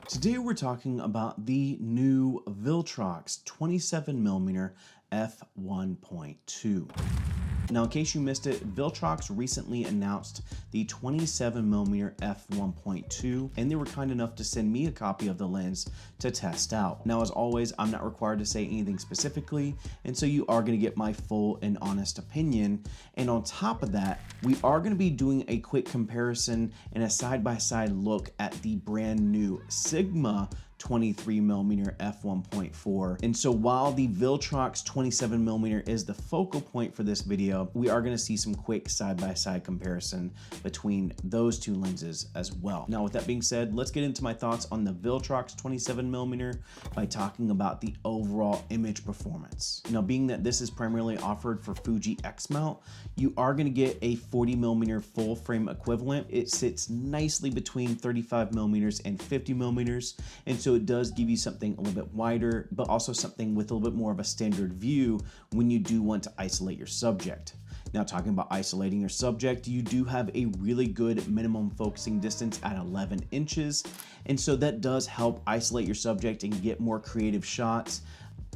Today we're talking about the new Viltrox 27mm f1.2. Now, in case you missed it, Viltrox recently announced the 27mm f1.2, and they were kind enough to send me a copy of the lens to test out. Now, as always, I'm not required to say anything specifically, and so you are going to get my full and honest opinion. And on top of that, we are going to be doing a quick comparison and a side-by-side look at the brand new Sigma 23mm f1.4. And so while the Viltrox 27mm is the focal point for this video, we are going to see some quick side-by-side comparison between those two lenses as well. Now, with that being said, let's get into my thoughts on the Viltrox 27mm by talking about the overall image performance. Now, being that this is primarily offered for Fuji X mount, you are going to get a 40mm full frame equivalent. It sits nicely between 35mm and 50mm, and so it does give you something a little bit wider, but also something with a little bit more of a standard view when you do want to isolate your subject. Now, talking about isolating your subject, you do have a really good minimum focusing distance at 11 inches. And so that does help isolate your subject and get more creative shots.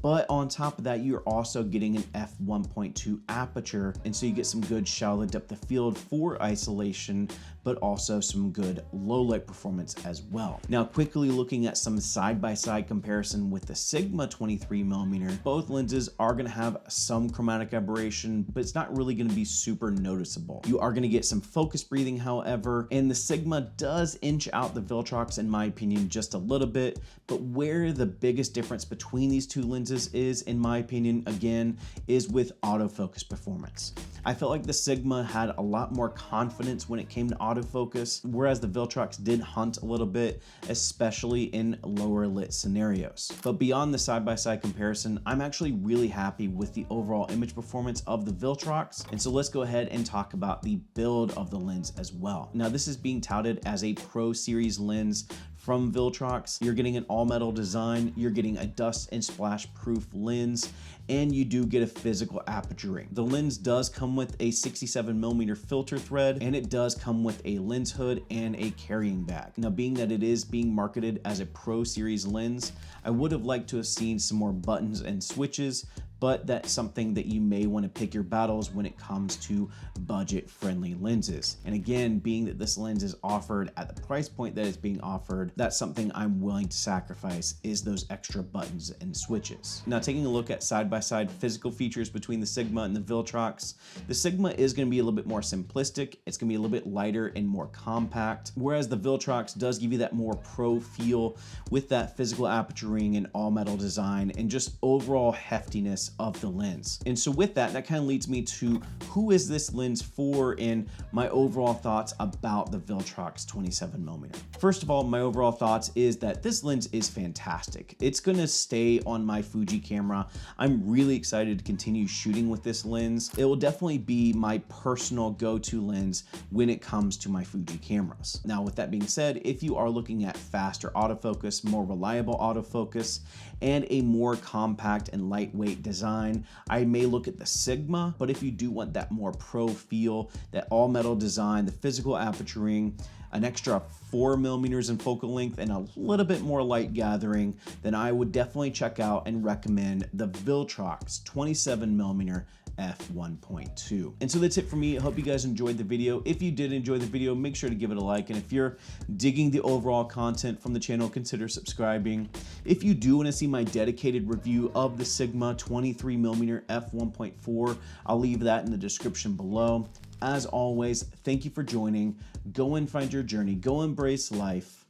But on top of that, you're also getting an f1.2 aperture, and so you get some good shallow depth of field for isolation, but also some good low light performance as well. Now, quickly looking at some side-by-side comparison with the Sigma 23mm, both lenses are going to have some chromatic aberration, but it's not really going to be super noticeable. You are going to get some focus breathing, however, and the Sigma does inch out the Viltrox, in my opinion, just a little bit. But where the biggest difference between these two lenses is, in my opinion, again, is with autofocus performance. I felt like the Sigma had a lot more confidence when it came to autofocus, whereas the Viltrox did hunt a little bit, especially in lower lit scenarios. But beyond the side-by-side comparison, I'm actually really happy with the overall image performance of the Viltrox. And so let's go ahead and talk about the build of the lens as well. Now, this is being touted as a Pro Series lens from Viltrox. You're getting an all-metal design, you're getting a dust and splash proof lens, and you do get a physical aperture ring. The lens does come with a 67mm filter thread, and it does come with a lens hood and a carrying bag. Now, being that it is being marketed as a Pro Series lens, I would have liked to have seen some more buttons and switches, but that's something that you may want to pick your battles when it comes to budget-friendly lenses. And again, being that this lens is offered at the price point that it's being offered, that's something I'm willing to sacrifice, is those extra buttons and switches. Now, taking a look at side-by-side physical features between the Sigma and the Viltrox, the Sigma is going to be a little bit more simplistic. It's going to be a little bit lighter and more compact, whereas the Viltrox does give you that more pro feel with that physical aperture ring and all-metal design and just overall heftiness of the lens. And so with that kind of leads me to who is this lens for and my overall thoughts about the Viltrox 27mm. First of all, my overall thoughts is that this lens is fantastic. It's gonna stay on my Fuji camera. I'm really excited to continue shooting with this lens. It will definitely be my personal go-to lens when it comes to my Fuji cameras. Now, with that being said, if you are looking at faster autofocus, more reliable autofocus, and a more compact and lightweight design, I may look at the Sigma. But if you do want that more pro feel, that all metal design, the physical aperture ring, an extra 4mm in focal length, and a little bit more light gathering, then I would definitely check out and recommend the Viltrox 27mm f1.2. And so that's it for me. I hope you guys enjoyed the video. If you did enjoy the video, make sure to give it a like. And if you're digging the overall content from the channel, consider subscribing. If you do want to see my dedicated review of the Sigma 23mm f1.4, I'll leave that in the description below. As always, thank you for joining. Go and find your journey. Go embrace life.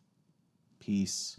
Peace.